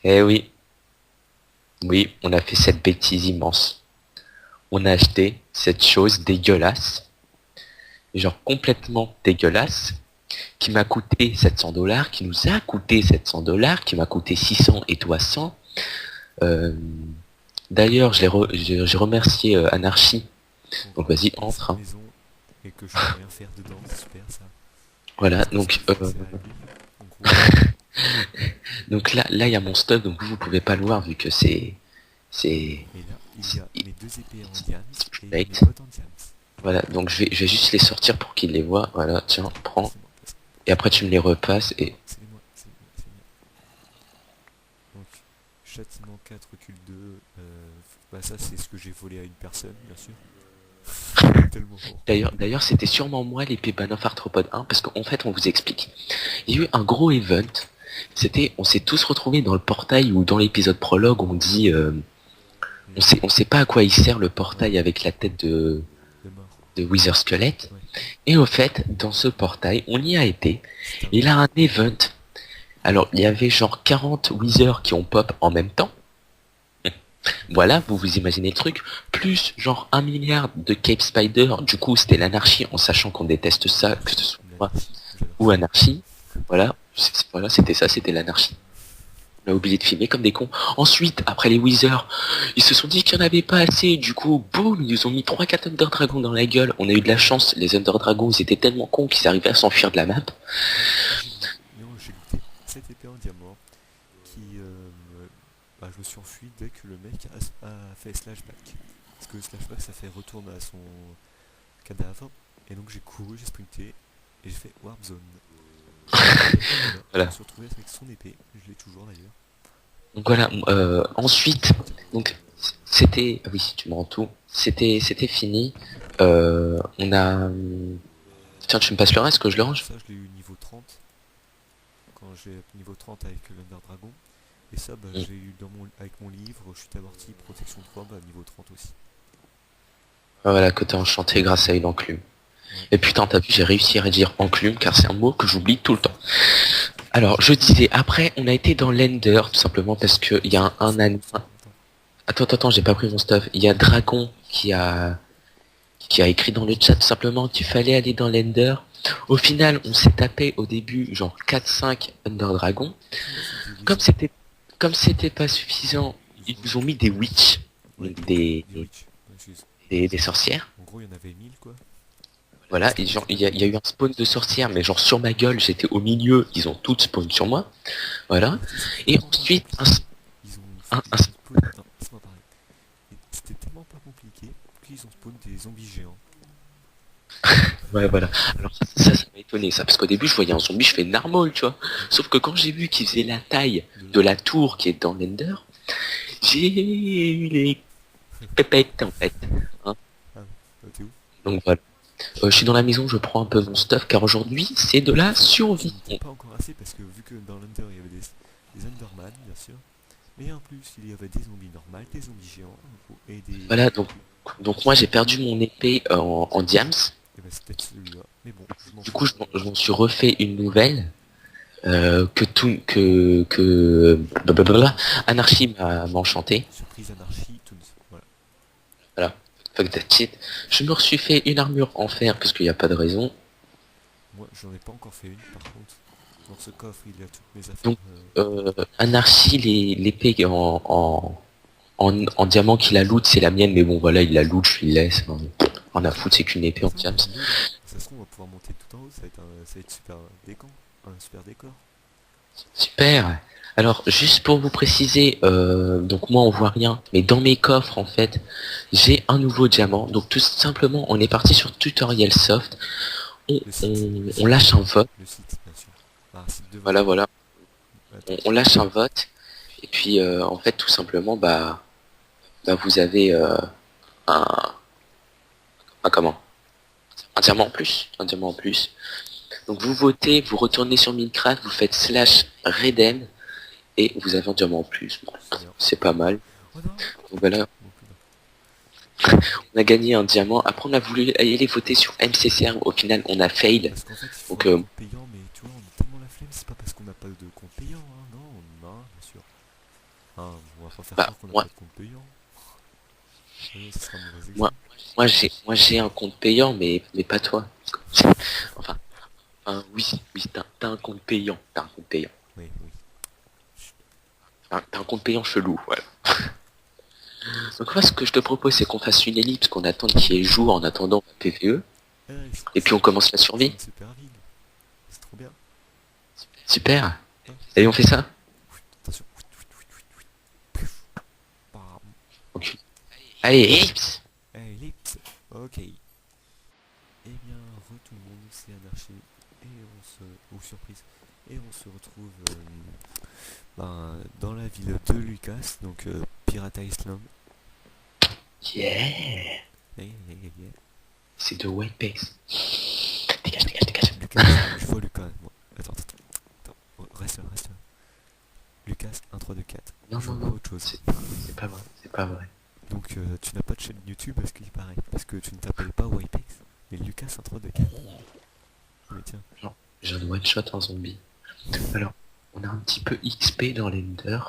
Eh oui, oui, on a fait cette bêtise immense. On a acheté cette chose dégueulasse, genre complètement dégueulasse, qui m'a coûté 700 $, qui nous a coûté 700 $, qui m'a coûté 600 et toi 100. Euh, D'ailleurs, j'ai remercié Anarchy. Donc Donc on vas-y, achète cette entre, hein. maison et que je peux rien faire dedans, c'est super ça. Voilà, Parce que c'est à lui, en gros. donc là, il y a mon stuff, donc vous pouvez pas le voir vu que c'est, Et là, il y c'est, a mes deux épées en diams c'est et mes private. bottes en diams. Voilà, donc je vais juste les sortir pour qu'ils les voient. Voilà, tiens, Attends, prends. laissez-moi passer. Et après tu me les repasses et C'est les moi, c'est les moi, c'est les miens. Donc, châtiment 4, recul 2. Bah ça c'est ce que j'ai volé à une personne, bien sûr. Tellement fort. d'ailleurs c'était sûrement moi l'épée Banoff Arthropod 1 parce qu'en fait on vous explique. Il y a eu un gros event. On s'est tous retrouvés dans le portail ou dans l'épisode prologue on dit Hmm. on sait pas à quoi il sert le portail avec la tête De mort. de Wither Skelett. Ouais. Et au fait, dans ce portail, on y a été. C'était un Il a event. un event. Alors, il y avait genre 40 Wither qui ont pop en même temps. Voilà, vous vous imaginez le truc. Plus genre 1 milliard de Cape Spider. Du coup, c'était l'anarchie en sachant qu'on déteste ça, que ce soit moi L'anarchie, j'adore ou ça. anarchie. Voilà, voilà, c'était ça, c'était l'anarchie. On a oublié de filmer comme des cons. Ensuite, après les Wizards, ils se sont dit qu'il n'y en avait pas assez. Du coup, boum, ils nous ont mis 3-4 Under Dragons dans la gueule. On a eu de la chance. Les Under Dragons, ils étaient tellement cons qu'ils arrivaient à s'enfuir de la map. Moi j'ai non, j'ai looté cette épée en diamant qui bah, je me suis enfui dès que le mec a fait slashback. Parce que slashback ça fait retourne à son cadavre. Et donc j'ai couru, j'ai sprinté et j'ai fait warp zone. Et voilà, je me Voilà. suis retrouvé avec son épée, je l'ai toujours d'ailleurs. Donc voilà. Ensuite, donc c'était, ah oui, tu me rends tout. C'était fini. On a. Tiens, tu me passes le reste que je le range. Ça je l'ai eu niveau 30 quand j'ai niveau 30 avec l'Under Dragon. Et ça bah, Mm. j'ai eu avec mon livre, chute amortie, protection 3, bah, niveau 30 aussi. Voilà, côté enchanté grâce à une enclume. Ouais. Et putain, t'as vu, j'ai réussi à dire enclume car c'est un mot que j'oublie tout le temps. Alors, je disais, après, on a été dans l'Ender, tout simplement parce que il y a un Stop, anime. stop, attends. Attends, j'ai pas pris mon stuff. Il y a Dragon qui a écrit dans le chat tout simplement qu'il fallait aller dans l'Ender. Au final, on s'est tapé au début genre 4-5 Under Dragon. Après c'est des Comme wizards. c'était comme c'était pas suffisant, Ils ils ont nous ont mis des witch, ouais, donc des, des witch. Ouais, des sorcières. en gros il y en avait 1000 quoi. Voilà, et genre il y a eu un spawn de sorcières, mais genre sur ma gueule, j'étais au milieu, ils ont toutes spawn sur moi. Voilà. Et tu sais, c'était Et tellement pas ensuite compliqué. Ils ont spawn. Non, laisse-moi parler. Et c'était tellement pas compliqué qu'ils ont spawn des zombies géants. ouais, voilà. Alors ça m'a étonné ça, parce qu'au début je voyais un zombie, je fais narmol, tu vois. Ouais. Sauf que quand j'ai vu qu'il faisait la taille De de là. la tour qui est dans l'Ender, j'ai eu les pépettes en fait. Hein. Ah, t'es où? Donc voilà. Je suis dans la maison, je prends un peu mon stuff, car aujourd'hui c'est de la Ce survie. n'était pas encore assez parce que vu que dans l'Under il y avait des Underman bien sûr. Mais en plus il y avait des zombies normales, des zombies géants et des. Voilà, donc moi j'ai perdu mon épée en diams. Et bah c'est peut-être celui-là. Mais bon, je m'en Du fous. coup je m'en suis refait une nouvelle. Blablabla, Anarchy m'a enchanté. Surprise anarchie, Toons. Voilà. Voilà. Fuck that shit. Je me suis fait une armure en fer parce qu'il n'y a pas de raison. Moi j'en ai pas encore fait une par contre. Dans ce coffre il y a toutes mes affaires. Donc Anarchy, l'épée en diamant qu'il a loot, c'est la mienne, mais bon voilà, il la loot, je lui laisse. Hein. Rien à foutre, c'est qu'une épée en Ça on diams. va aller là. Ça se trouve on va pouvoir monter tout en haut, ça va être super décor. Un super décor. Super. Alors juste pour vous préciser, donc moi on voit rien, mais dans mes coffres en fait, j'ai un nouveau diamant. Donc tout simplement, on est parti sur Tutorial Soft. Le site, le On site, lâche un vote. le site bien sûr. Ah, un site de Voilà, vote. voilà. Attends. On lâche un vote. Et puis en fait tout simplement, bah vous avez un, un comment? Un diamant en plus. Un diamant en plus. Donc vous votez, vous retournez sur Minecraft, vous faites slash Redem et vous avez un diamant en plus. Bon, Trop bien. c'est pas mal. Oh non. Donc voilà, Bon, putain. on a gagné un diamant. Après, on a voulu aller voter sur MCCR. Au final, on a fail. Parce qu'en fait, il faut Donc, un compte payant, mais tu vois, on a tellement la flemme, c'est pas parce qu'on n'a pas de compte payant, hein, non, on en a un, bien sûr. Hein, on va pas faire Bah, croire qu'on n'a moi, pas de compte payant. Ce sera un mauvais moi, exemple. moi j'ai un compte payant, mais pas toi. Enfin, oui, oui, t'as un compte payant, t'as un compte payant. Oui, oui. T'as un compte payant chelou, voilà. Donc moi, ce que je te propose, c'est qu'on fasse une ellipse, qu'on attende qu'il y ait jour en attendant PVE, Ah, et puis on commence la c'est survie. une super ville. C'est trop bien. Super. Hein, Allez, on fait ça. attention. Bam. Ok. Allez, ellipse. Ellipse. Ok. Eh bien, tout le monde, c'est Anarchy. Et on se... Ou surprise. Et on se retrouve dans la ville de Lucas, donc Pirate Island. Yeah. Yeah. C'est de White Base. Dégage, dégage, dégage. Lucas, je vois Lucas, moi. Attends. Oh, reste là. Lucas, 1, 3, 2, 4. Non, Je non, vois non. autre chose. C'est pas vrai. C'est pas vrai. Donc tu n'as pas de chaîne YouTube parce qu'il paraît. Parce que tu ne t'appelles pas Wipex, mais Lucas, 1, 3, 2, 4. Mais tiens. Non, j'ai un one shot en zombie. Alors, on a un petit peu XP dans l'Ender.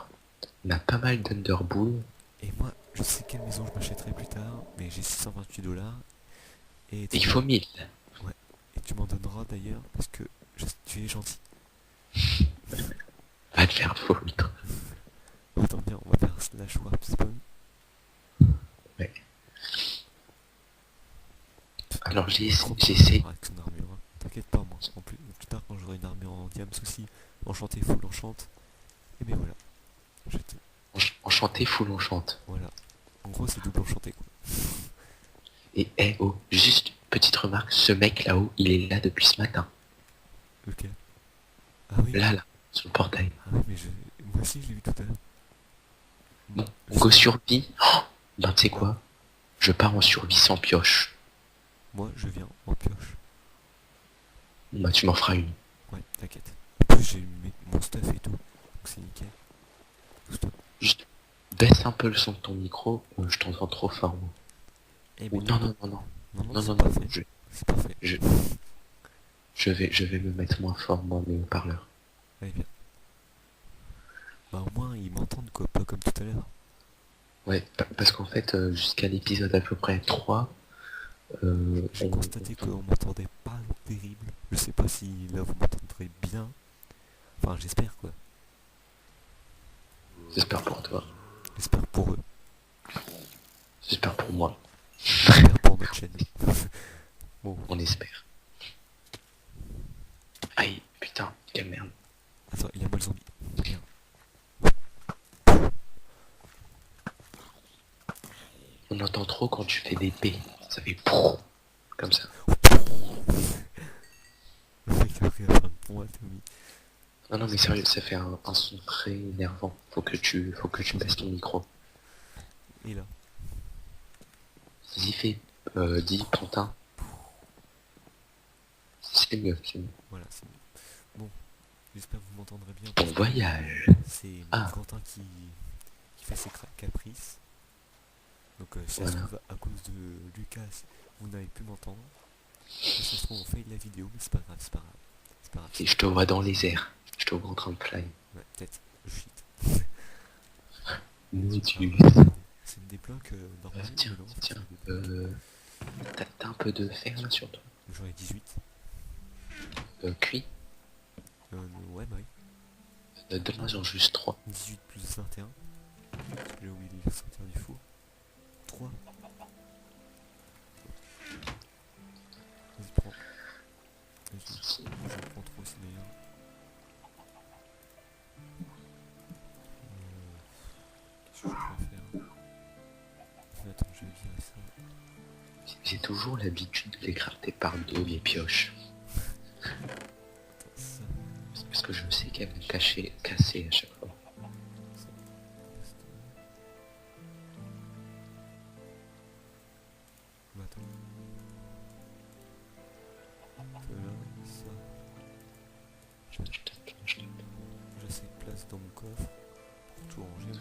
On a pas mal d'Underbull. Et moi, je sais quelle maison je m'achèterai plus tard, mais j'ai 628 $. Et Et tu il m'en... faut 1000. Ouais. Et tu m'en donneras d'ailleurs parce que tu es gentil. Va te faire foutre. Autant bien, on va faire slash warp spawn. Ouais. Alors Trop bien j'essaie. avec son armure. Hein. T'inquiète pas, moi. En plus tard, quand j'aurai une armure en diams aussi, enchanté, full enchante. Et bien voilà. Enchanté, full enchante. Voilà. En gros, c'est double enchanté quoi. Et oh, juste petite remarque, ce mec là-haut, il est là depuis ce matin. Ok. Ah oui. Là, sur le portail. Ah oui, mais moi aussi, je l'ai vu tout à l'heure. Bon, on go survie. Oh, ben tu sais quoi? Je pars en survie sans pioche. Moi, je viens en pioche. Bah tu m'en feras une. Ouais, t'inquiète. En plus, j'ai mon stuff et tout. Donc c'est nickel. Stop. Juste baisse un peu le son de ton micro, je t'entends trop fort. Moi. Eh Ou ben non, non. non, non, non. Non, Non, c'est non, non, parfait. C'est parfait. je, je vais me mettre moins fort, moi, mes haut-parleurs. Eh bien. Bah au moins, ils m'entendent quoi, pas comme tout à l'heure. Ouais, parce qu'en fait, jusqu'à l'épisode à peu près 3, J'ai constaté qu'on m'entendait pas terrible. Je sais pas si là vous m'entendrez bien. Enfin, j'espère quoi. j'espère pour toi, J'espère pour eux. j'espère pour moi, J'espère pour notre chaîne. Bon, on espère. Aïe, putain, quelle merde. attends, il y a moi le zombie. Viens. On entend trop quand tu fais des P, ça fait PRO, comme ça. Le mec a pris à faire un pont atomique. Non, non, mais sérieux, ça fait un son très énervant. Faut que tu baisses ton micro. Et là. Vas-y, fais, dis, Pantin. C'est mieux, c'est mieux. Voilà, c'est mieux. Bon, j'espère que vous m'entendrez bien. Bon Parce que voyage. c'est Ah. Quentin qui fait ses caprices. Donc si ça se Voilà. trouve à cause de Lucas, vous n'avez pu m'entendre. Si ça se trouve on fait la vidéo, mais c'est pas grave, c'est pas grave. C'est pas grave. Et je te vois dans les airs. Je te vois en train de fly. Ouais, peut-être. Shit. Nous, tu... C'est une des blocs normaux. Tiens, mais non, tiens. c'est des blocs. T'as un peu de fer là sur toi. J'en ai 18. Cuit. Ouais, bah oui. Donne-moi genre juste 3. 18 plus 21. J'ai oublié de sortir du four. 3. Vas-y, prends. Vas-y, je prends 3 aussi d'ailleurs. Qu'est-ce que je pourrais faire? Attends, je vais virer ça. J'ai toujours l'habitude de les crafter par deux, les pioches. Attends, ça. Parce que je sais qu'elles vont casser à chaque fois. Ça. Bah attends. Ça. J'ai assez de place dans mon coffre pour tout ranger.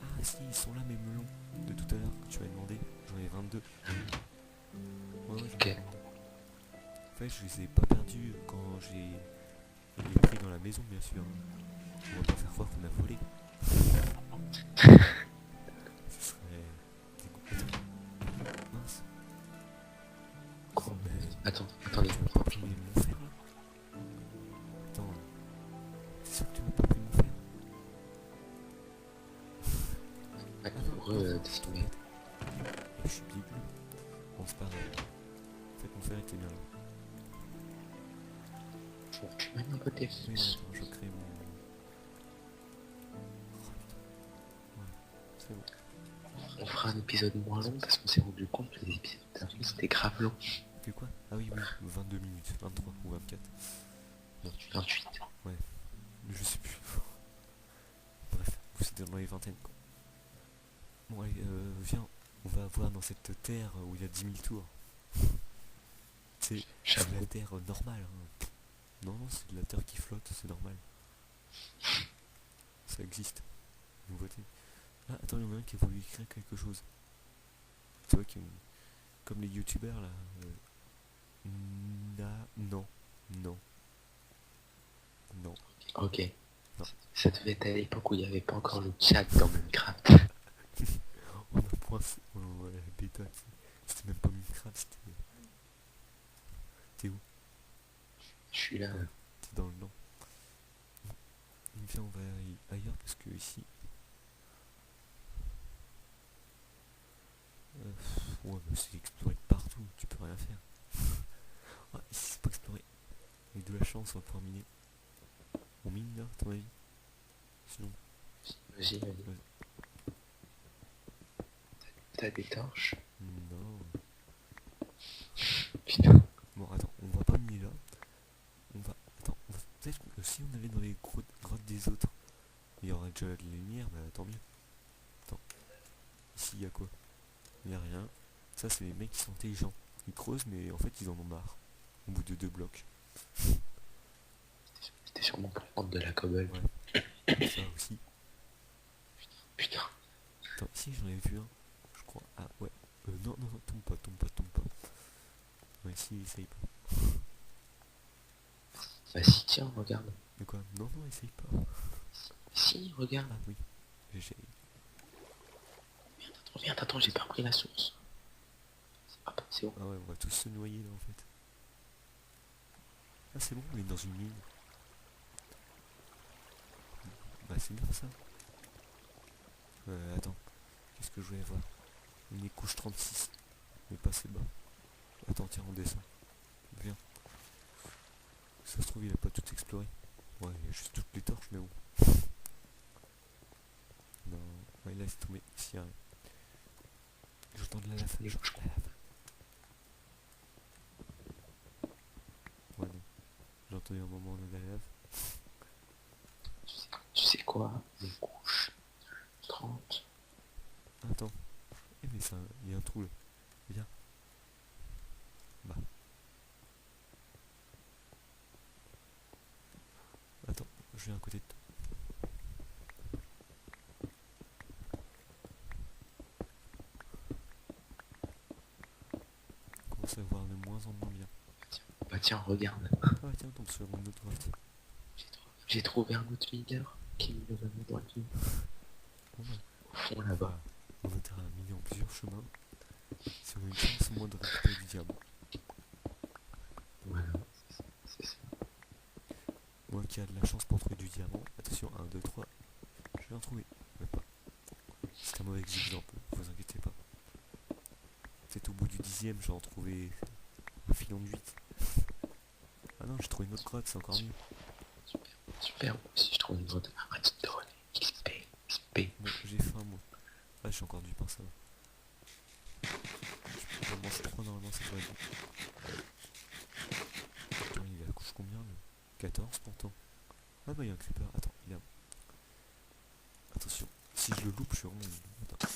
Ah si, ils sont là mes melons de tout à l'heure que tu m'as demandé. J'en ai 22. Ouais, j'en ai 22. En fait, je les ai pas perdus quand j'ai pris dans la maison, bien sûr. On va pas faire croire qu'on a volé. Ce serait dégoûtant. Mince. Quoi? Mais Attends, attendez. tu m'as pas pris mon fer là? Attends, c'est sûr que tu m'as pas pris mon fer? Ouais, Ah non, pour non, dessiner. je suis dégueu. Bon, c'est pas grave. En fait, mon fer était bien là. Faut que tu m'aimes un peu tes Oui, fesses. attends, je crée mon... Ouais, c'est bon. On fera un épisode moins long parce qu'on s'est rendu compte que les épisodes d'avant c'était grave long. Fait quoi? Ah oui, oui, 22 minutes, 23 ou 24. Bon, 28. ouais, je sais plus. Bref, c'était dans les vingtaines quoi. Bon allez, viens, on va voir dans cette terre où il y a 10 000 tours. C'est la J'avoue. terre normale. Hein. Non, non, c'est de la terre qui flotte, c'est normal. Ça existe. Nouveauté. Ah, attends, il y en a un qui a voulu écrire quelque chose. Tu vois, comme les youtubeurs là. Non, non, non, Ok. non. Ça devait être à l'époque où il n'y avait pas encore le chat dans Minecraft. On a point. Ouais, bêta, c'était même pas Minecraft, c'était. T'es où? Je suis là. T'es dans le nom. Viens, on va aller ailleurs parce que ici. Ouais, bah c'est exploré de partout, tu peux rien faire. Ouais, ici c'est pas exploré. Avec de la chance, on va pouvoir miner. On mine là, à ton avis? Sinon, Vas-y, vas-y. T'as des torches? non. Putain. Bon, attends, on va pas miner là. On va. Attends, peut-être que si on allait dans les grottes des autres, il y aura déjà de la lumière, bah tant mieux. Attends, ici il y a quoi? Il y a rien. Ça, c'est les mecs qui sont intelligents. Ils creusent, mais en fait, ils en ont marre. Au bout de 2 blocs. C'était sûrement pour prendre de la cobble. Ouais. Ça aussi. Putain. Attends, ici j'en avais vu un. Je crois. Ah ouais. Non, non, non, tombe pas, tombe pas, tombe pas. Ouais, ici, essaye pas. Bah si, tiens, regarde. De quoi? Non, non, essaye pas. Si, regarde. Ah oui, j'essaye. Reviens, attends, j'ai pas repris la source. Hop, c'est bon. Ah ouais, on va tous se noyer là en fait. Ah c'est bon, on est dans une mine. Bah c'est bien ça. Attends, qu'est-ce que je voulais voir? On est couche 36, mais pas assez bas. Attends, tiens, on descend. Viens. Ça se trouve, il a pas tout exploré. Ouais, il y a juste toutes les torches, mais bon. Non, ouais, là c'est tombé. Ici, rien. J'entends de la lave. J'entends de la lave. Ouais, non. J'ai entendu un moment de la lave. Tu sais quoi? Une couche 30. Attends. Eh mais ça, il y a un trou là. Viens. Bah. Attends, je viens à côté de toi. On commence à voir de moins en moins bien. Bah tiens, regarde. Ah tiens, on tombe sur une autre grotte. J'ai trouvé un autre mineur qui mine au même endroit que nous. Bon bah, Au fond là-bas. on a intérêt à miner en plusieurs chemins. Si on a une chance, au moins de récupérer du diamant. Voilà. C'est ça. Moi qui a de la chance pour trouver du diamant. Attention, 1, 2, 3. Je vais en trouver. Mais pas. C'est un mauvais exemple, vous inquiétez pas. Peut-être au bout du 10ème, j'ai en trouvé un filon de 8. Ah non, j'ai trouvé une autre grotte, c'est encore mieux. Super, moi aussi je trouve une grotte. Redstone. XP. XP. Bon, j'ai faim moi. Ah, j'ai encore du pain, ça va. Je vais en manger 3 normalement, ça devrait être. Attends, il est à couche combien là? 14 pourtant. Ah bah il y a un creeper. Attends, il a. Attention, si je le loupe, je suis vraiment. Attends.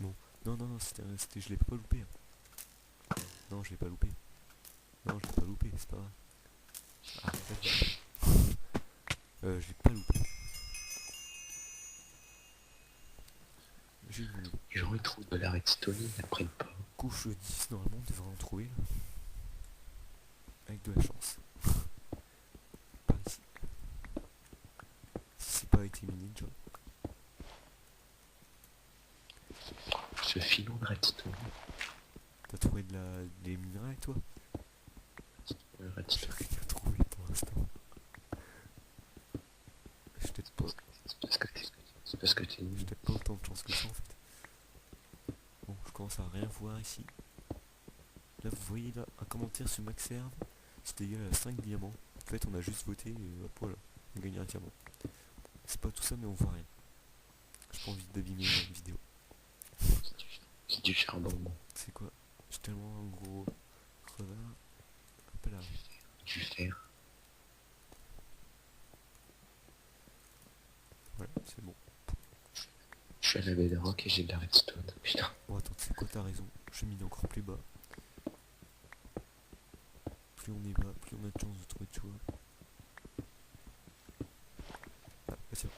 Bon, non, non, non, je l'ai pas loupé. Hein. Non, je l'ai pas loupé. Non, je l'ai pas loupé, c'est pas vrai. Ah, je l'ai pas loupé. J'ai une Les gens ils trouvent de la redstone, ils la prennent pas. couche 10, normalement, on devrait en trouver là. Avec de la chance. Par ici. tu vois. Ce filon de redstone. T'as trouvé des minerais toi? J'ai Redstone. rien trouvé pour l'instant. J'ai peut-être pas, C'est parce que t'es j'ai nul. peut-être pas autant de chance que ça en fait. Bon, je commence à rien voir ici. Là, vous voyez là, un commentaire sur Maxerve, c'est égal à 5 diamants. En fait, on a juste voté et hop, voilà, on gagne un diamant. C'est pas tout ça, mais on voit rien. J'ai pas envie d'abîmer la vidéo. C'est du charbon. C'est quoi? J'ai tellement un gros crevard. Hop là. Du fer. Voilà, c'est bon. Je suis à la bedrock et j'ai de la redstone. Putain. Bon, attends, c'est quoi, t'as raison. Je mine encore plus bas. Plus on est bas, plus on a de chance de trouver de choses. Ah, bah tiens.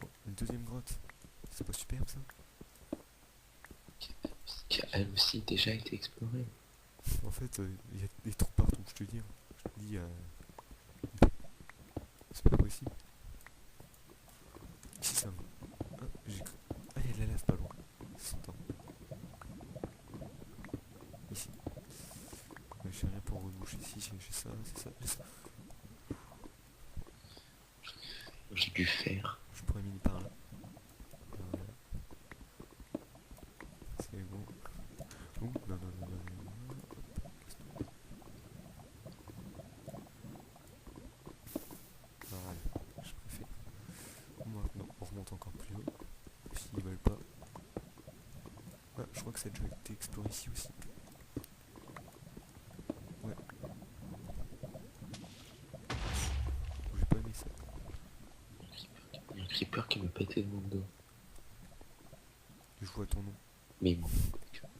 Bon, une deuxième grotte. C'est pas superbe ça? Qui a elle aussi déjà été explorée. En fait, il y a des trous partout, je te dis. Je te dis, c'est pas possible. Ici, ça me... Ah, ah, il y a de la lave pas loin. Ça s'entend. Ici. Ouais, j'ai rien pour reboucher ici, j'ai ça, c'est ça, j'ai ça. J'ai du fer. Je pourrais miner par là. Voilà. C'est bon. Ouh, non, non, non, non, non, non. Voilà, je préfère. Maintenant, on remonte encore plus haut. S'ils veulent pas. Ah, je crois que ça a déjà été exploré ici aussi. Ouais. J'ai pas aimé ça. Il y a un creeper qui me pétait dans le dos. Je vois ton nom. Mais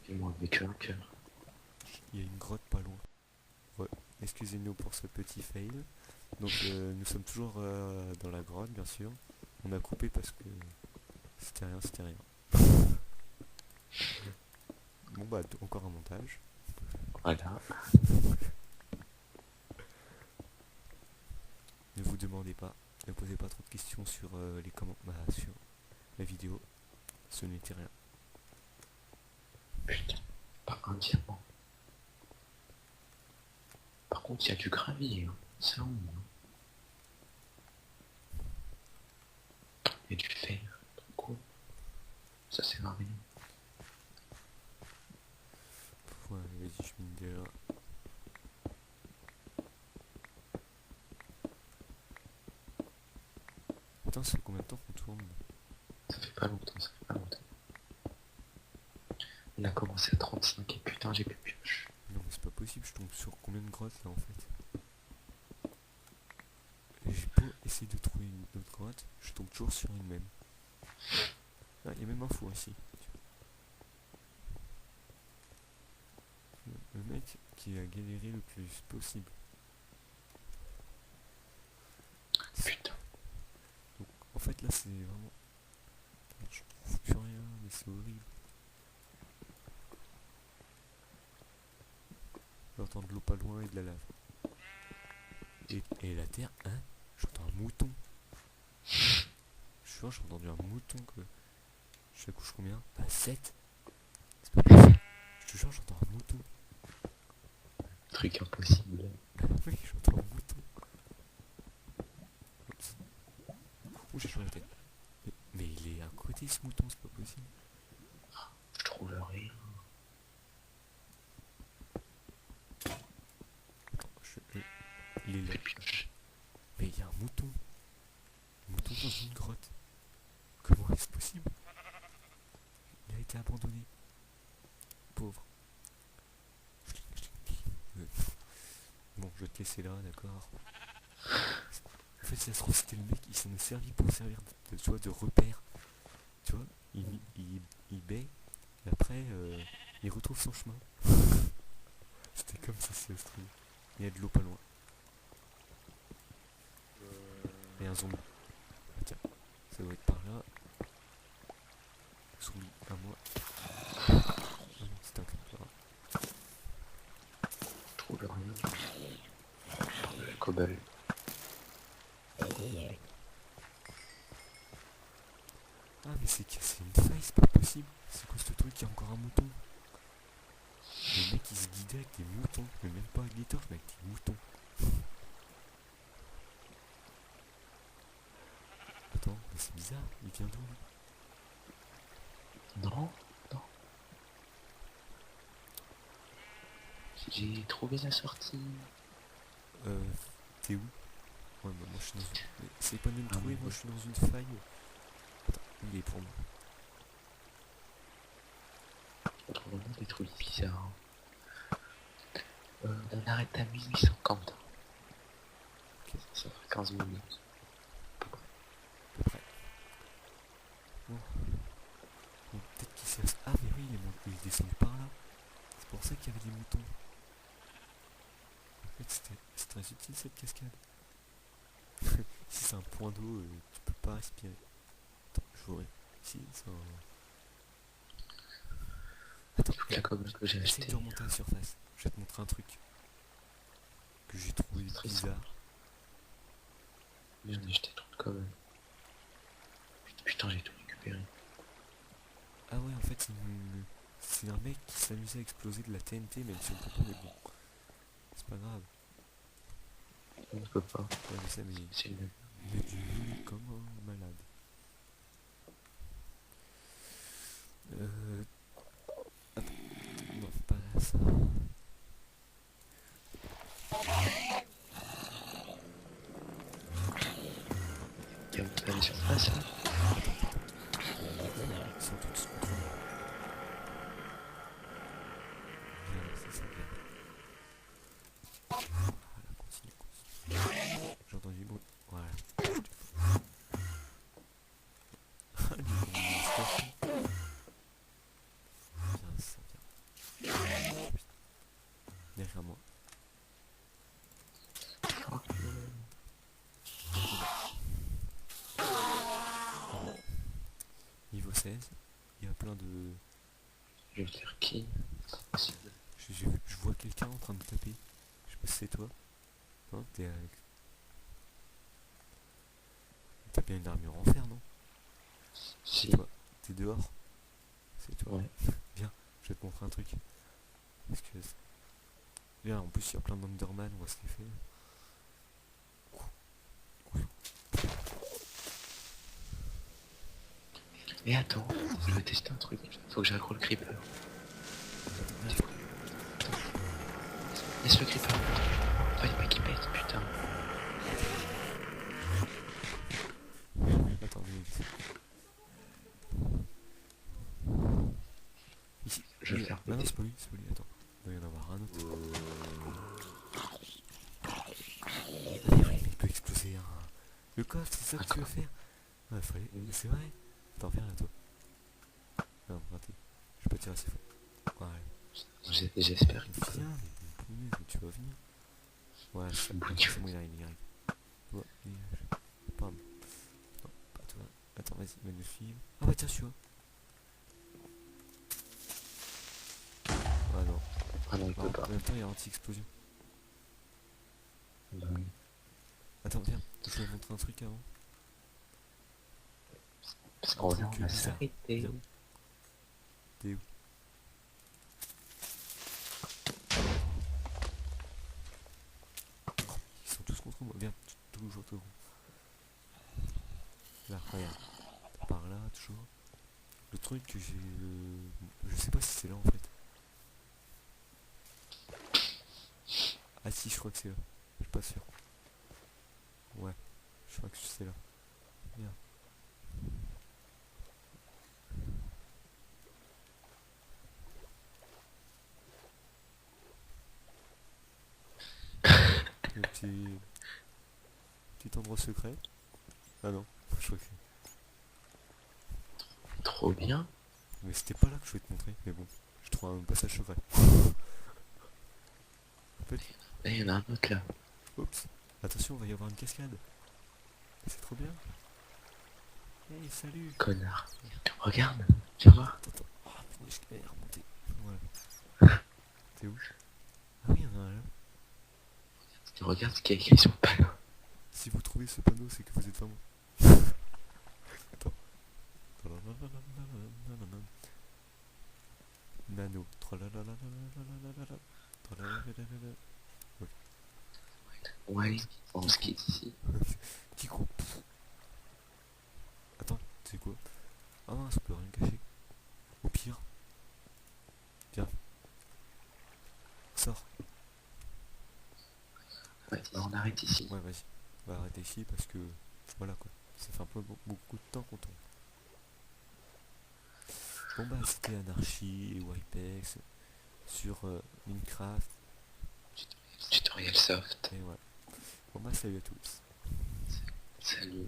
moi avec un cœur. Il y a une grotte pas loin. Ouais. Excusez-nous pour ce petit fail. Donc nous sommes toujours dans la grotte bien sûr. On a coupé parce que c'était rien, c'était rien. Bon bah encore un montage. Voilà. Ne vous demandez pas, ne posez pas trop de questions sur les commentaires, sur la vidéo. Ce n'était rien. Putain. Pas un diamant. Par contre, il y a du gravier. Hein. Ça, on... Il y a du fer. Trop cool. Ça sert à rien. Ouais, vas-y, je mine déjà. Putain, ça fait combien de temps qu'on tourne? Ça fait pas longtemps, ça fait pas longtemps. On a commencé à 35 et putain, j'ai plus de pioche. Non mais c'est pas possible, je tombe sur combien de grottes là en fait? Et j'ai beau essayer de trouver une autre grotte, je tombe toujours sur une même. Ah, il y a même un four ici. Le mec qui a galéré le plus possible. Putain. Donc en fait là c'est vraiment... Je trouve plus rien, mais c'est horrible. J'entends de l'eau pas loin et de la lave. Et la terre, hein? J'entends un mouton. Je suis sûr, j'ai entendu un mouton que... Je sais couche combien? Bah 7. C'est pas possible. Je te jure, j'entends un mouton. Truc impossible. Oui, j'entends un mouton. Oups. Ouh, j'ai changé la tête. Mais il est à côté ce mouton, c'est pas possible. Je trouve rien. Il est là. Plus de pioche. Mais il y a un mouton. Un mouton dans une grotte. Comment est-ce possible? Il a été abandonné. Pauvre. Bon, je vais te laisser là, d'accord. En fait, ça se trouve, c'était le mec, il s'en est servi pour servir tu vois, de repère. Tu vois, il baie, et après, il retrouve son chemin. C'était comme ça, c'est trouve. Il y a de l'eau pas loin. Et un zombie. Ah, tiens, ça doit être par là. Zombie, à moi. Ah non, c'était un creeper. Je trouve rien. Le cobble. Ah mais c'est cassé une faille, c'est pas possible. C'est quoi ce truc, il y a encore un mouton. Le mec il se guidait avec des moutons, mais même pas avec des torches, mais avec des moutons. Attends, mais c'est bizarre, il vient d'où lui? Non, non. J'ai trouvé la sortie. T'es où? Ouais, bah moi je suis dans une... Mais c'est pas de me Ah, trouver, moi oui. je suis dans une faille. Attends, où il est pour moi? On trouve vraiment des trucs bizarres. On arrête à 1850. Ok, Ça fait 15 minutes. à peu près. Bon, bon peut-être qu'il s'est... Ah mais oui, il est descendu par là. C'est pour ça qu'il y avait des moutons. En fait, c'est très utile cette cascade. Si c'est un point d'eau, tu peux pas respirer. Attends, je vois. Si, c'est un... Attends, Toute la commode que j'ai essaye achetée. de remonter à la surface. Je vais te montrer un truc que j'ai trouvé Stressant. bizarre. Mais j'en ai acheté trop de commode. Putain, j'ai tout récupéré. Ah ouais, en fait, c'est un mec qui s'amusait à exploser de la TNT, même si on peut pas, mais bon, c'est pas grave. On ne peut pas. Ouais, je sais, mais C'est une... il met du nul comme un malade. Euh... Attends, non, pas ça. Il y a un peu de surface là. Ils sont tous contre moi. Viens là, c'est ça, viens là. Voilà, continue, continue. J'ai entendu du bruit. Voilà. Ah, lui, comment il se cache. Viens, ça, viens. Derrière moi. Niveau 16, il y a plein de... Je vais faire qui? C'est possible. Je vois quelqu'un en train de taper. Je sais pas si c'est toi. Non, t'es avec... T'as bien une armure en fer, non? C'est Si. toi. T'es dehors? C'est toi. Ouais. Viens, je vais te montrer un truc. Parce que... Viens, en plus il y a plein d'Enderman, on voit ce qu'il fait. Et attends, je vais tester un truc. Faut que j'accro le creeper. Viens. Laisse le creeper. Fallait pas qu'il pète, putain. Attends, vite. Ici. Je vais le faire Non, non, péter. c'est pas lui, c'est pas lui, attends. Il doit y en avoir un autre. Ah mais oui, mais il peut exploser un... Le coffre, c'est ça que tu veux faire? Ouais, fallait... Oui. C'est vrai. Attends, viens là, toi. Non, raté. Je peux tirer assez fort. Ouais. J'espère que Viens, mais punaise, mais tu vas venir. Ouais, c'est bon, bon, tu il arrive, il arrive. Toi, dégage. Pardon. Non, pas toi. Attends, vas-y, va nous suivre. Ah bah tiens, celui-là. Ah non. Ah non, il peut pas. En même temps, il y a anti-explosion. Bah oui. Attends, viens. Je vais te montrer un truc avant. Parce qu'on truc va bizarre. s'arrêter. Viens. T'es où? Ils sont tous contre moi. Viens, toujours, toujours. Là, regarde. Par là, toujours. Le truc que j'ai... Je sais pas si c'est là en fait. Ah si, je crois que c'est là. Je suis pas sûr. Ouais, je crois que c'est là. Viens. Le petit endroit secret. Ah non, je crois que c'est... Trop bien. Mais c'était pas là que je voulais te montrer. Mais bon, je trouve un passage secret. En fait, Là, il y en a un autre là. oups. Attention, il va y avoir une cascade. C'est trop bien. Hey, salut. Connard. Regarde. Tu vois. Attends. Oh, putain, je galère à remonter. Voilà. T'es où? Ah oui, il y en a un là. Tu regardes ce qu'il y a écrit sur le panneau. Si vous trouvez ce panneau, c'est que vous êtes vraiment... Attends. Nano. Tralalalalalalalala. Tralalalalala. Ok. Ouais, on se quitte ici. Petit groupe. Attends, c'est quoi? Ah mince, on peut rien cacher. Au pire, viens, sors. Ouais, bah on arrête ici. Ouais, vas-y. On va arrêter ici parce que voilà quoi. Ça fait un peu beaucoup de temps qu'on tourne. Bon bah c'était Anarchy et Wipex sur Minecraft Tutoriel soft. et voilà. Bon bah salut à tous. Salut.